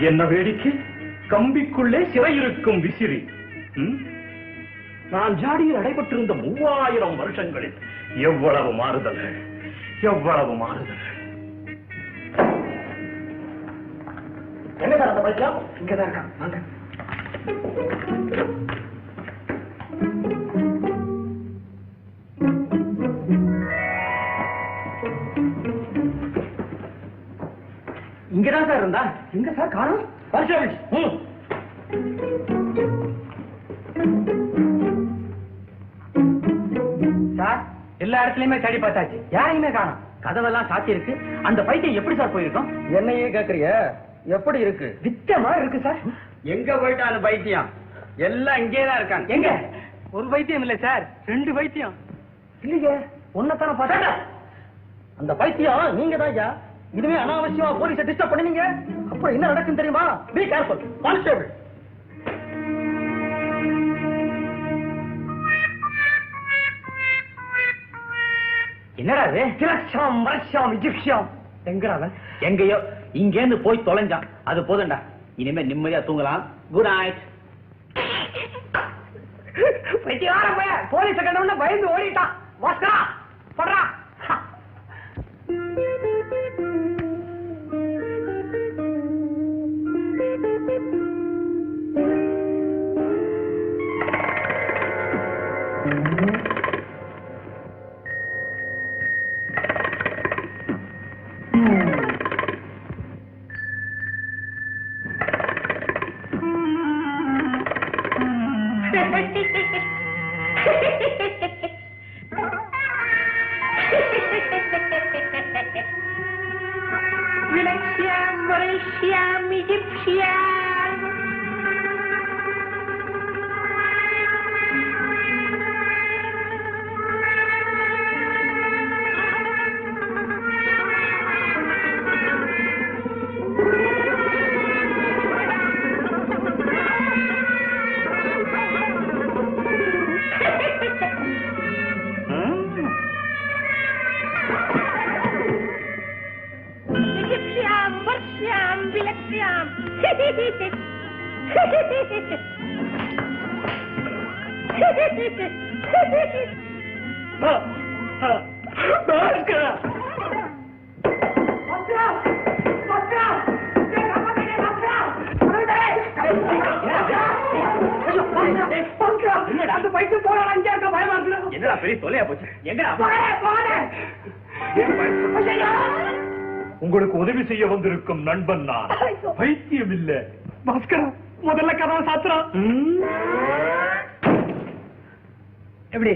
என்ன வேடிக்கை! கம்பிக்குள்ளே சிறையிருக்கும் விசிறி. நான் ஜாடியில் அடைபட்டிருந்த 3000 வருஷங்களில் எவ்வளவு மாறுதல்கள், எவ்வளவு மாறுதல்கள்! என்ன சார் அந்த பைக்கலாம்? இங்கதான் இருக்கான், வாங்க. இங்கதான் சார் இருந்தா. எங்க சார் காணோம்? சார் எல்லா இடத்துலயுமே தேடி பார்த்தாச்சு, யாரையுமே காணோம். கதவெல்லாம் சாத்தி இருக்கு. அந்த பைத்தியம் எப்படி சார் போயிருக்கோம்? என்னையே கேக்குறிய? எப்படி இருக்கு? வித்தமா இருக்கு சார். எங்க போயிட்டா அந்த பைத்தியம்? எல்லாம் இங்கேதான் இருக்காங்க. எங்க? ஒரு பைத்தியம் இல்ல சார், 2 பைத்தியம். இல்லையே, ஒன்னத்தான பார்த்தா. அந்த பைத்தியம் நீங்க தான் ஐயா. இதுவே அனாவசியமா போலீஸை டிஸ்டர்ப் பண்ணீங்க, அப்புறம் என்ன நடக்கும் தெரியுமா? Be careful constable. என்னடா இது? கிளக்ஷாம் மரக்ஷாம் இஜிப்ஷியாம். எங்கடா? எங்கயோ இங்கேருந்து போய் தொலைஞ்சான். அது போதும்டா, இனிமே நிம்மதியா தூங்கலாம். Good night. பைத்தியார போய போலீஸை கண்டவன பயந்து ஓடிட்டான். வாஸ்கரா படுறா. என்னடா பெரிய தொலையா போச்சு? எங்கடா? உங்களுக்கு உதவி செய்ய வந்திருக்கும் நண்பன் நான், பைத்தியம் இல்ல. பாஸ்கரா முதல்ல கதவை சாத்துறா. எப்படி?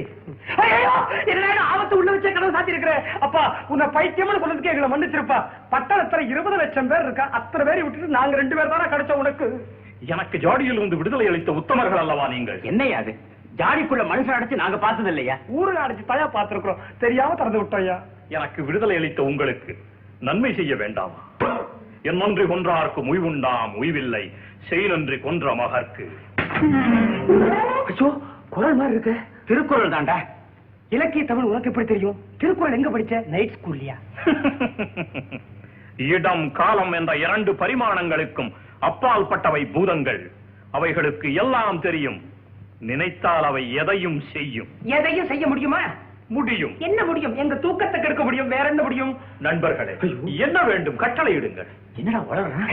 என்ன ஆபத்து உள்ள வச்ச கதவை சாத்தி இருக்கிற? அப்பா உன்னை பைத்தியம்னு சொன்னதுக்கு எங்களை மன்னிச்சிருப்பா. பட்டணத்துல 20 லட்சம் பேர் இருக்கா, அத்தனை பேரை விட்டுட்டு நாங்க 2 பேர் தானே கிடைச்சோம் உனக்கு. எனக்கு ஜாடியில் இருந்து விடுதலை அளித்த உத்தமர்கள் அல்லவா நீங்கள்? என்னையா அது? ஜாடிக்குள்ள மனுஷன் அடைச்சு நாங்க பார்த்தது இல்லையா? ஊருல அடைச்சு தயா பார்த்திருக்கிறோம், தெரியாம திறந்து விட்டோம்யா. எனக்கு விடுதலை அளித்த உங்களுக்கு நன்மை செய்ய வேண்டாமா? என் நன்றி கொன்றார்க்கு உய்வுண்டாம் உய்வில்லை, செய் நன்றி கொன்ற மகற்கு. ஐயோ குரல் மாதிரி இருக்கு. திருக்குறள் தாண்டா. இலக்கிய தமிழ் உனக்கு எப்படி தெரியும்? திருக்குறள் எங்க படிச்ச? நைட் ஸ்கூல்லையா? இடம் காலம் என்ற 2 பரிமாணங்களுக்கும் அப்பால் பட்டவை பூதங்கள். அவைகளுக்கு எல்லாம் தெரியும். நினைத்தால் அவை எதையும் செய்யும். எதையும் செய்ய முடியுமா? முடியும். என்ன முடியும்? எங்க தூக்கத்தை கெடுக்க முடியும், வேற என்ன முடியும்? நண்பர்களே, என்ன வேண்டும்? கட்டளையிடுங்கள். என்னடா வளர்றா?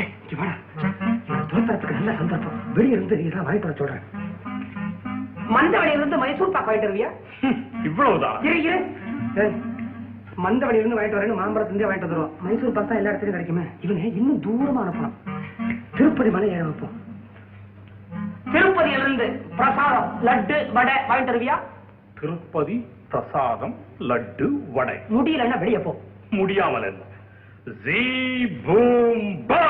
தோற்றத்துக்கு நல்ல சந்தர்ப்பம். வெளியிருந்து நீதான் வாய்ப்பட சொல்றேன். மந்தவழியிலிருந்து மைசூர் பாக்கு வாங்கிட்டு வருவியா? இவ்வளவுதான். மந்தவழியிலிருந்து வாங்கிட்டு வரேன்னு மாம்பழத்திலிருந்தே வாங்கிட்டு வந்துடும். மைசூர் பாக்கு தான் எல்லா இடத்துலயும் கிடைக்குமே. இவங்க இன்னும் தூரமா அனுப்பணும். திருப்பதி மலை ஏற வைப்போம். திருப்பதியிலிருந்து பிரசாதம் லட்டு வடை வாங்கிட்டு வருவியா? திருப்பதி பிரசாதம் லட்டு வடை. முடியலன்னா வெளியே போ. முடியாமல் என்ன? ஜீ பூம் பா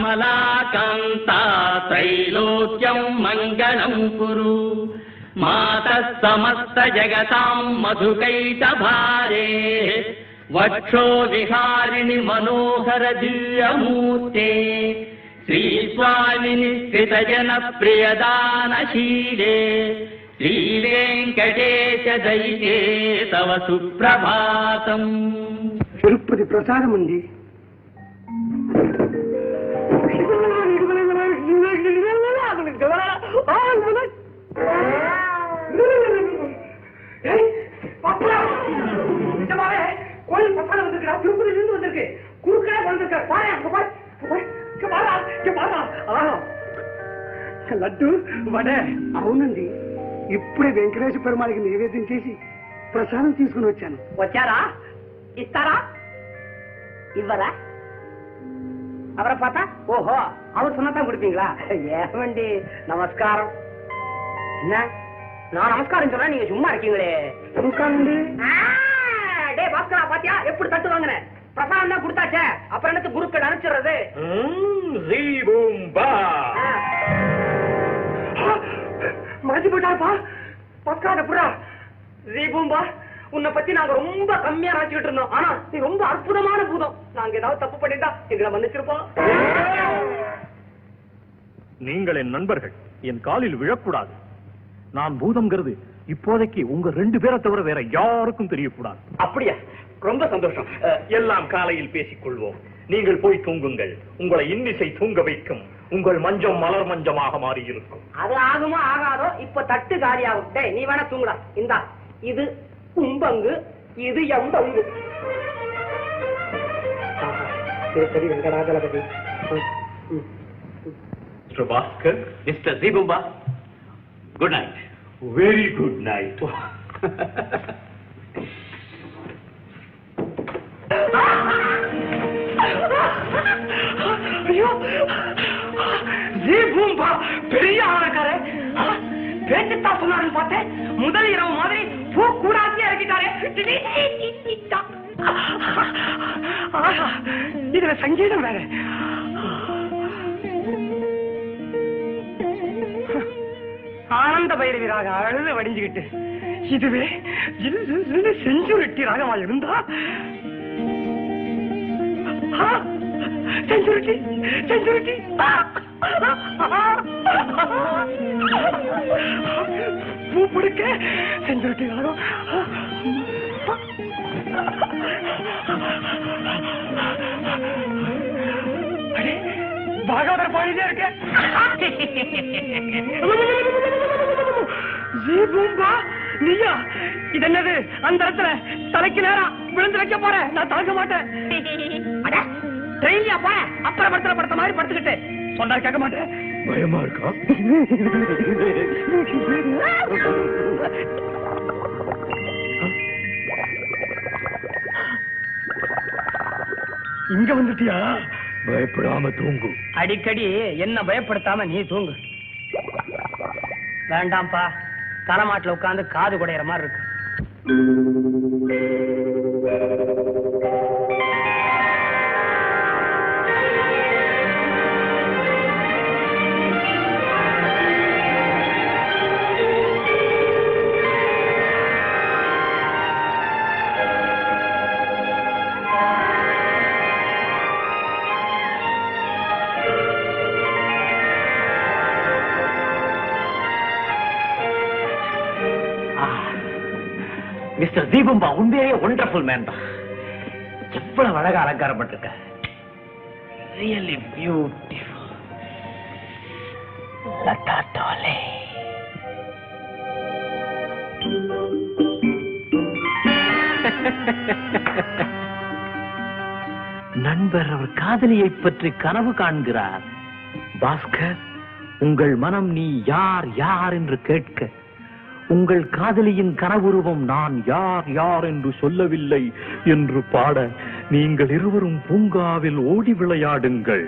மலாகாந்தா த்ரைலோக்யம் மங்களம் குரு மாதः சமஸ்த ஜகதாம் மதுகைடபாரே வக்ஷோ விஹாரிணி மனோகர திவ்யமூர்த்தே ஸ்ரீ சுவாமினி ஸ்ரிதஜன பிரியதானசீலே ஸ்ரீ வெங்கடேச தைதே தவ சுப்ரபாதம். திருப்பதி பிரசாதம் உண்டு. கோயில் பக்கம் வந்திருக்கா, திருப்பதியில இருந்து வந்திருக்கு, குறுக்கே வந்திருக்க, பாரு లడ్డు వడే. అవునండి, ఇప్పుడే వెంకటేశ్వర పెరుమాళకి నైవేద్యం చేసి ప్రసాదం తీసుకుని వచ్చాను. వచ్చారా? ఇస్తారా? ఇవ్వరా? அவரை பார்த்தா ஓஹோ அவர் சொன்னதான் கொடுப்பீங்களா? ஏவண்டி நமஸ்காரம். என்ன நான் நமஸ்காரம் சொல்றேன், நீங்க சும்மா இருக்கீங்களே. டே பாஸ்கரா, பாத்தியா எப்படி தட்டு வாங்கினேன்? பிரசாதம் தான் கொடுத்தாச்சே, அப்புறம் எனக்கு குருக்கள் அனுப்பிச்சுறது. மறைச்சு போயிட்டாப்பா பக்காத புறா. ஜீபூம்பா, உன்னை பத்தி நாங்க ரொம்ப கம்மியா நினைச்சுக்கிட்டு இருந்தோம். ஆனா நீ ரொம்ப அற்புதமான பூதம். நாங்க ஏதாவது தப்பு பண்ணிட்டா எங்களை மன்னிச்சிருப்போம். நீங்கள் என் நண்பர்கள், என் காலில் விழக்கூடாது. நான் பூதம்ங்கிறது இப்போதைக்கு உங்க 2 பேரை தவிர வேற யாருக்கும் தெரியக்கூடாது. அப்படியா? ரொம்ப சந்தோஷம். எல்லாம் காலையில் பேசிக் கொள்வோம். நீங்கள் போய் தூங்குங்கள். உங்களை இன்னிசை தூங்க வைக்கும். உங்கள் மஞ்சம் மலர் மஞ்சமாக மாறி இருக்கும். அது ஆகுமோ ஆகாதோ, இப்ப தட்டு காலியாகும். டேய் நீ வேணா தூங்குடா. இந்தா இது கும்பங்கு, இது எம்பங்கு. சரி Venkatajalapathi. Mister Bhaskar, mister Deepamba, good night. Very good night. ஐயோ, ஜீபூம்பா பெரிய ஆளக்காரே. பேச்சுத்தான் சொன்னாருன்னு பார்த்தேன், முதல் இரவு மாதிரி பூ கூடாசி இறக்கிட்டாரே. இதுல சங்கீதம் வேற. ஆனந்த பைரவி ராகம் அழுது வடிஞ்சுக்கிட்டு, இதுவே செஞ்சுருட்டி ராகமா இருந்தா செஞ்சுருட்டி செஞ்சுருட்டி பூ பிடிக்க செஞ்சுருட்டி ராகம். பாகவதர் பாடிட்டே இருக்க. ஜீபூம்பா நீயா? இது என்னது? அந்த இடத்துல தலைக்கு நேரம் விழுந்து வைக்க போற. நான் தாங்க மாட்டேன். ட்ரெயின்லயா போற? அப்புறம் படுத்த மாதிரி படுத்துக்கிட்டு சொன்னா கேட்க மாட்டேன். பயமா இருக்கா? இங்க வந்துட்டியா? பயப்படாம தூங்கு. அடிக்கடி என்ன பயப்படுத்தாம நீ தூங்கு. வேண்டாம்ப்பா, தலைமாட்டில் உட்கார்ந்து காது குடையிற மாதிரி இருக்கு. மிஸ்டர் தீபம்பா உண்மையே ஒண்டர்ஃபுல் மேன் தான். எவ்வளவு அழகா அலங்காரப்பட்டிருக்க. Really beautiful. லதா டாலே. நண்பர் அவர் காதலியை பற்றி கனவு காண்கிறார். பாஸ்கர், உங்கள் மனம் நீ யார் யார் என்று கேட்க, உங்கள் காதலியின் கனவுருவம் நான் யார் யார் என்று சொல்லவில்லை என்று பாட, நீங்கள் இருவரும் பூங்காவில் ஓடி விளையாடுங்கள்.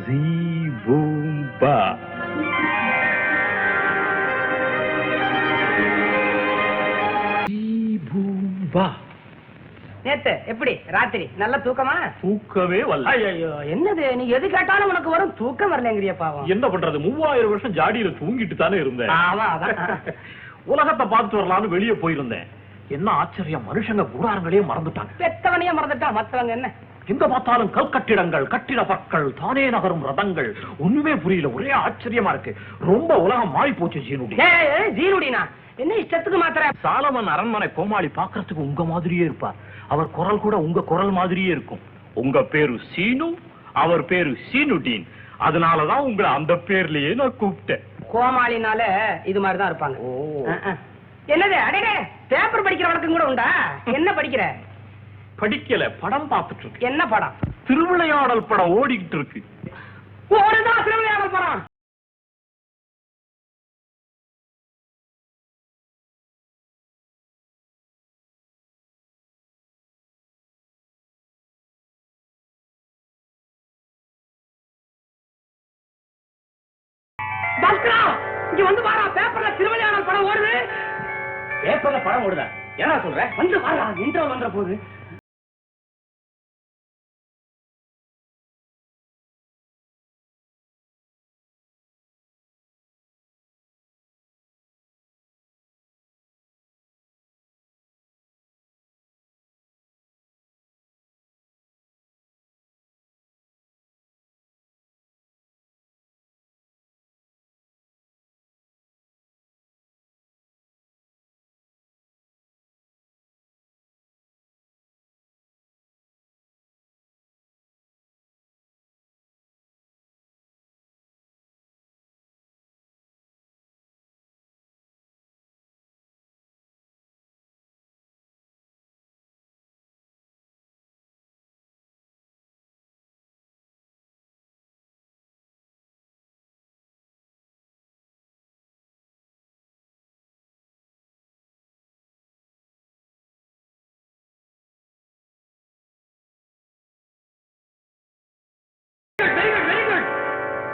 ஜீபூம்பா. ஜீபூம்பா. நேத்து எப்படி ராத்திரி நல்ல தூக்கமா? தூக்கமே வரல. ஐயோ, என்னது நீ எது கேட்டாலும் உனக்கு வரும், தூக்கம் வரலங்கிறிய பாவம். என்ன பண்றது, 3000 வருஷம் ஜாடியில தூங்கிட்டு தானே இருந்தேன். ஆமா, அதான். உலகத்தை பார்த்து வரலாம்னு வெளியே போயிருந்தேன். என்ன ஆச்சரியம், மனுஷங்க கூடாரங்களே மறந்துட்டாங்க. பெத்தவனையே மறந்துட்டா, மத்தவங்க என்ன? எங்க பார்த்தாலும் கல்கட்டிடங்கள், கட்டிட பற்கள், தானே நகரும் ரதங்கள். ஒண்ணுமே புரியல, ஒரே ஆச்சரியமா இருக்கு. ரொம்ப உலகம் மாறி போச்சு ஜீனுடி. ஜீனுடினா என்ன இஷ்டத்துக்கு மாத்திர? சாலமன் அரண்மனை கோமாளி பாக்குறதுக்கு உங்க மாதிரியே இருப்பார். அவர் குரல் கூட உங்க குரல் மாதிரியே இருக்கும். உங்க பேரு சீனு, அவர் பேரு சீனுடீன். அதனாலதான் உங்களை அந்த பேர்லயே நான் கூப்பிட்டேன். கோமாளினால இது மாதிரிதான் இருப்பாங்க. என்னது அடடே, பேப்பர் படிக்கிற வழக்கம் கூட உண்டா? என்ன படிக்கிற? படிக்கல, படம் பார்த்துட்டு இருக்கு. என்ன படம்? திருவிளையாடல் படம் ஓடிக்கிட்டு இருக்கு. ஒருதான் திருவிளையாடல் படம். இங்க வந்து வாரா, பேப்பர்ல திருவிளையாடல் படம் ஓடுது. பேப்பர்ல படம் ஓடுதா? என்ன சொல்ற? வந்து வாரா, இன்டர்வல் வந்துற போகுது.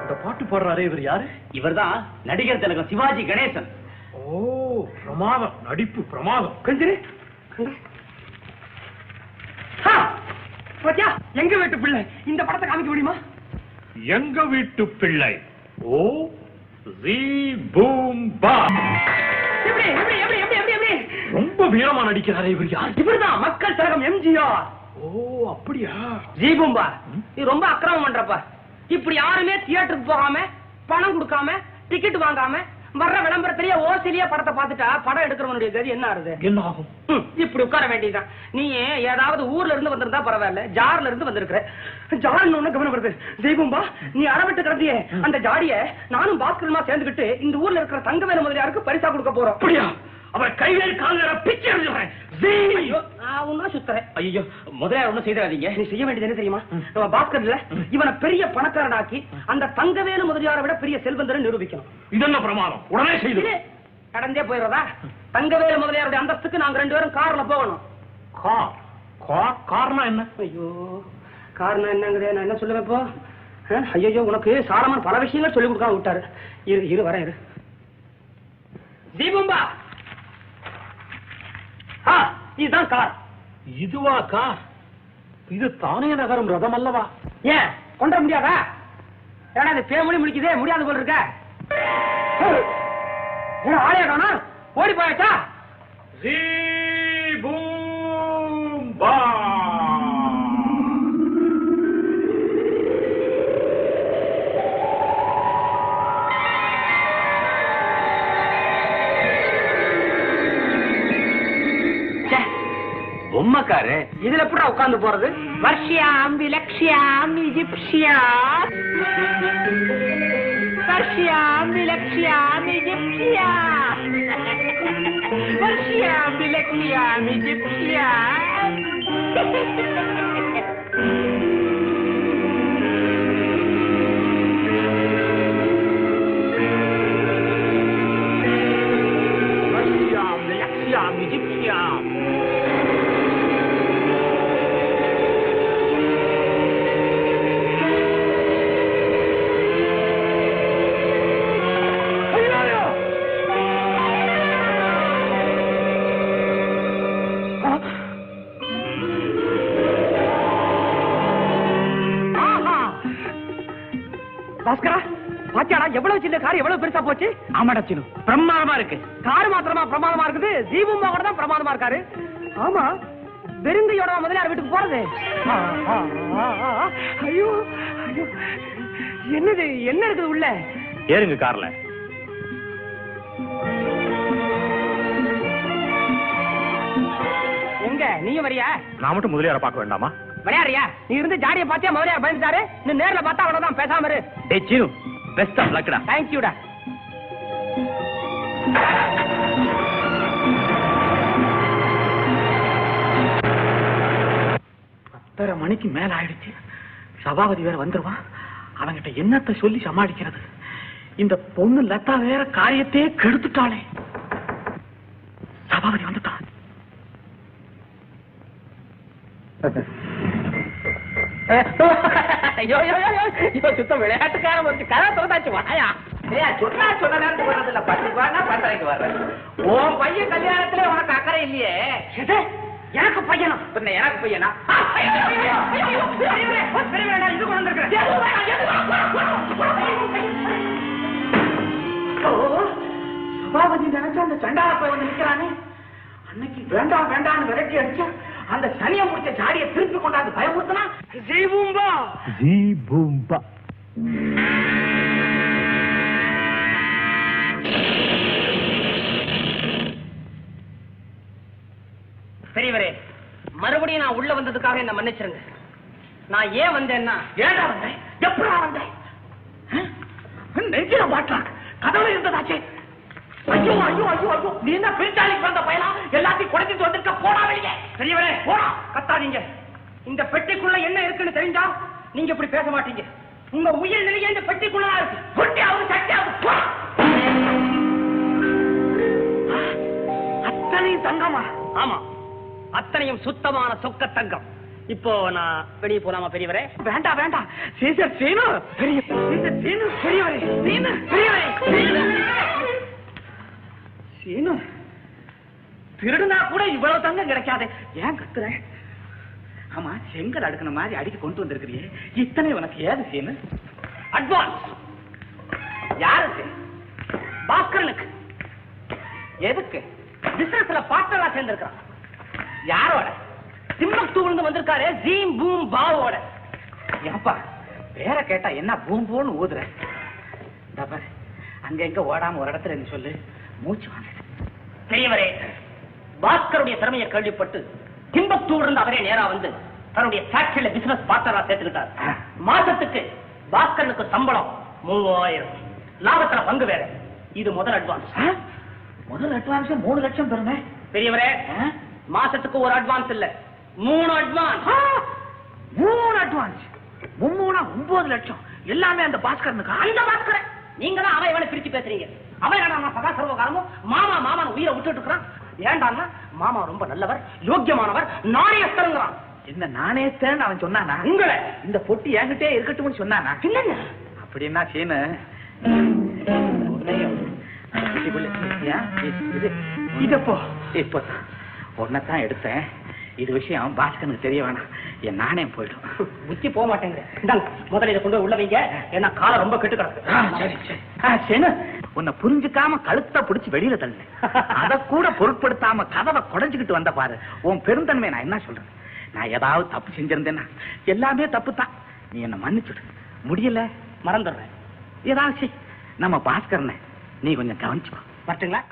இந்த பாட்டு பாடுறாரே இவர் யாரு? இவர்தான் நடிகர் திலகம் சிவாஜி கணேசன். ஓ, பிரமாதம், நடிப்பு பிரமாதம். கொஞ்சம் பாத்தியா, எங்க வீட்டு பிள்ளை. இந்த படத்தை காமிக்க முடியுமா? எங்க வீட்டு பிள்ளை. ஓ, ஜீ பூம் பா. எப்படி எப்படி எப்படி எப்படி எப்படி எப்படி ரொம்ப வீரமா நடிக்கிறாரே இவர் யார்? இவர்தான் மக்கள் திலகம் எம்ஜிஆர். ஓ, அப்படியா? ஜீபூம்பா, நீ ரொம்ப அக்கிரமம் பண்றப்பா. இப்படி யாருமே தியேட்டருக்கு போகாம, பணம் கொடுக்காம, டிக்கெட் வாங்காம, வர்ற விளம்பரத்திலேயே ஓசிலேயே படத்தை பார்த்துட்டா படம் எடுக்கிறவனுடைய கதி என்ன ஆகுது? என்ன ஆகும்? இப்படி உட்கார வேண்டியதுதான். நீ ஏதாவது ஊர்ல இருந்து வந்திருந்தா பரவாயில்ல, ஜார்ல இருந்து வந்திருக்கிற. ஜார்னு ஒண்ணு கவனம் வருது. ஜெய்பூம்பா, நீ அறவிட்டு கிடந்தியே அந்த ஜாடிய நானும் பாஸ்கரமா சேர்ந்துகிட்டு இந்த ஊர்ல இருக்கிற தங்கவேலு முதலியாருக்கு பரிசா கொடுக்க போறோம். அப்படியா? அவர் கைவேல் கால்வேல பிச்சை எடுத்துறேன். ஐயோ, நான் ஒன்னும் சுத்துறேன். ஐயோ, முதல்ல ஒண்ணும் செய்தாதீங்க. நீ செய்ய வேண்டியது என்ன தெரியுமா? நம்ம பாஸ்கர்ல இவனை பெரிய பணக்காரனாக்கி அந்த தங்கவேலு முதலியாரை விட பெரிய செல்வந்தரை நிரூபிக்கணும். இதெல்லாம் பிரமாதம், உடனே செய்து. கடந்தே போயிடுறதா? தங்கவேலு முதலியாருடைய அந்தஸ்துக்கு நாங்க 2 பேரும் கார்ல போகணும். காரணம் என்ன? ஐயோ, காரணம் என்னங்கிறத நான் என்ன சொல்லுவேன் இப்போ? ஐயோ, உனக்கு சாலமான் பல விஷயங்கள் சொல்லி கொடுக்காம விட்டாரு. இரு வரேன், இரு. தீபம்பா, இதுதான் கார். இதுவா கார்? இது தானே நகரும் ரதம் அல்லவா? ஏன் கொண்டு வர முடியாதா? ஏன்னா இது பேமொழி முடிக்குதே, முடியாது போல இருக்க. ஆளையா காணா, ஓடி போயாச்சா? ஜீ பூம் பா. பொம்மைக்காரு இதுல எப்படா உட்கார்ந்து போறது? வர்ஷியாம் விலக்ஷியாம் இஜிப்சியாம், வர்ஷியாம் விலக்ஷியாம் இஜிப்சியாம், வர்ஷியாம் விலக்ஷியாம் இஜிப்சியாம். வர்ஷியாம் விலக்ஷியாம் இஜிப்சியாம். பாஸ்கரா, பாத்தியாடா எவ்வளவு சின்ன கார் எவ்வளவு பெருசா போச்சு? ஆமாடா சினு, பிரமாதமா இருக்கு. கார் மாத்திரமா பிரமாதமா இருக்குது, ஜீபூம்பா கூட தான் பிரமாதமா இருக்காரு. ஆமா, வெறுங்கையோட முதலியார் வீட்டுக்கு போறது. ஐயோ ஐயோ, என்னது என்ன இருக்குது உள்ள? ஏறுங்க கார்ல. எங்க நீயும் வரியா? நான் மட்டும் முதலியார பார்க்க வேண்டாமா? விளையாடுறியா? நீ இருந்து ஜாடியை பார்த்தியா முதலியார் பயந்துட்டாரு. நீ நேர்ல பார்த்தா அவ்வளவுதான், பேசாம இரு. டேய் சினு, பெஸ்ட் ஆஃப் லக்டா. தேங்க்யூடா. 10:30 மணிக்கு மேல ஆயிடுச்சு. சபாபதி வேற வந்துருவான். அவங்கிட்ட என்னத்தை சொல்லி சமாளிக்கிறது? இந்த பொண்ணு லதா வேற காரியத்தையே கெடுத்துட்டாளே. சபாபதி வந்துட்டான். சுத்தம் விளையாட்டுக்காரன் வந்து கதை தோத்தாச்சு. வாயா சொன்னா சொன்ன நேரத்துக்கு வர்றதில்ல. 10 ரூபாய்னா 10:30க்கு வர்றேன். உன் பையன் கல்யாணத்துல உனக்கு அக்கறை இல்லையே. எனக்கு பையனா? பின்ன எனக்கு பையனா? இது கொண்டு வந்திருக்கிறேன். சபாபதி நினைச்சா அந்த சண்டாள போய் வந்து நிக்கிறானே. அன்னைக்கு வேண்டாம் வேண்டாம்னு விரட்டி அடிச்சா அந்த சனிய முடிச்ச சாடியை திருப்பி கொண்டாந்து பயமுறுத்தினா ஜீபூம்பா ஜீபூம்பா. பெரியவரே, மறுபடியும் நான் உள்ள வந்ததுக்காக என்ன மன்னிச்சிருங்க. நான் ஏன் வந்தேன்னா, ஏடா வந்தேன், எப்படா வந்தேன்? நெஞ்சில மாட்டான் கதவுல இருந்ததாச்சே. ஐயோ ஐயோ ஐயோ ஐயோ, நீ என்ன பிரிச்சாலிக்கு வந்த பயலா? எல்லாத்தையும் குறைச்சிட்டு வந்திருக்க. போடா வெளியே. பெரியவரே போடா. கத்தாதீங்க. இந்த பெட்டிக்குள்ள என்ன இருக்குன்னு தெரிஞ்சா நீங்க இப்படி பேச மாட்டீங்க. உங்க உயிர் நிலையே இந்த பெட்டிக்குள்ளதான் இருக்கு. குட்டியாவது சட்டியாவது. அத்தனையும் தங்கமா? ஆமா, அத்தனையும் சுத்தமான சொக்க தங்கம். இப்போ நான் வெளியே போலாமா பெரியவரே? வேண்டாம் வேண்டாம். சீசர் சீனு பெரிய சீசர் சீனு பெரியவரே. சீனு பெரியவரே. சீனு திருடுனா கூட இவ்வளவு தங்கம் கிடைக்காது. ஏன் கத்துற? ஆமா, செங்கல் அடுக்கின மாதிரி அடிக்க கொண்டு வந்திருக்கிறியே, இத்தனை உனக்கு ஏது சீனு? அட்வான்ஸ். யாருக்கு? பாஸ்கரனுக்கு. எதுக்கு? பிசினஸ்ல பார்ட்னரா சேர்ந்திருக்கான். யாரோட? திம்பக்தூர்ல வந்திருக்காரு. ஜீம் பூம் பாவோட. ஏப்பா பேரை கேட்டா என்ன பூம் பூன்னு ஊதுற? அங்க எங்க ஓடாம ஒரு இடத்துல இருந்து சொல்லு, மூச்சு வாங்க. பெரியவரே, பாஸ்கருடைய திறமையை கேள்விப்பட்டு திம்பக்தூர்ல இருந்து அவரே நேரா வந்து தன்னுடைய ஃபேக்டரியில பிசினஸ் பார்ட்னரா சேர்த்துக்கிட்டார். மாசத்துக்கு பாஸ்கரனுக்கு சம்பளம் 3000, லாபத்துல பங்கு வேற. இது முதல் அட்வான்ஸ். முதல் அட்வான்ஸ் 3 லட்சம் பெறுமே. பெரியவரே, மாசத்துக்கு ஒரு அட்வான்ஸ் இல்ல, 3 அட்வான்ஸ். 3 அட்வான்ஸ். 9 லட்சம். எல்லாமே அந்த பாஸ்கரனுக்கு. அந்த பாஸ்கரன் நீங்க தான் அவன் இவனை பிரிச்சு பேசுறீங்க. அவன் என்னடா சதா சர்வகாலமும் மாமா மாமான்னு உயிரை விட்டுட்டு இருக்கிறான். ஏண்டான்னா மாமா ரொம்ப நல்லவர், யோக்கியமானவர், நாணயஸ்தருங்கிறான். என்ன நாணயஸ்தரன் அவன் சொன்னானா? உங்களை இந்த பொட்டி என்கிட்டே இருக்கட்டும்னு சொன்னானா? இல்லங்க. அப்படின்னா சீனு இதப்போ இப்போ ஒன்னதான் எடுத்தேன். இது விஷயம் பாஸ்கனுக்கு தெரிய வேணாம். என் நாணயம் போயிடும். புத்தி போக மாட்டேங்குது. முதல்ல இதை கொண்டு உள்ள வைங்க. ஏன்னா காலம் ரொம்ப கெட்டு கிடக்கு. சரி சரி. உன்னை புரிஞ்சுக்காம கழுத்தை பிடிச்சு வெளியில தள்ளு. அத கூட பொருட்படுத்தாம கதவை குடைஞ்சுக்கிட்டு வந்த பாரு. உன் பெருந்தன்மை நான் என்ன சொல்றேன்? நான் ஏதாவது தப்பு செஞ்சிருந்தேன்னா எல்லாமே தப்பு தான். நீ என்ன மன்னிச்சுடு. முடியல மறந்துடுறேன். ஏதாவது நம்ம பாஸ்கரனை நீ கொஞ்சம் கவனிச்சுக்கோ. மட்டுங்களா?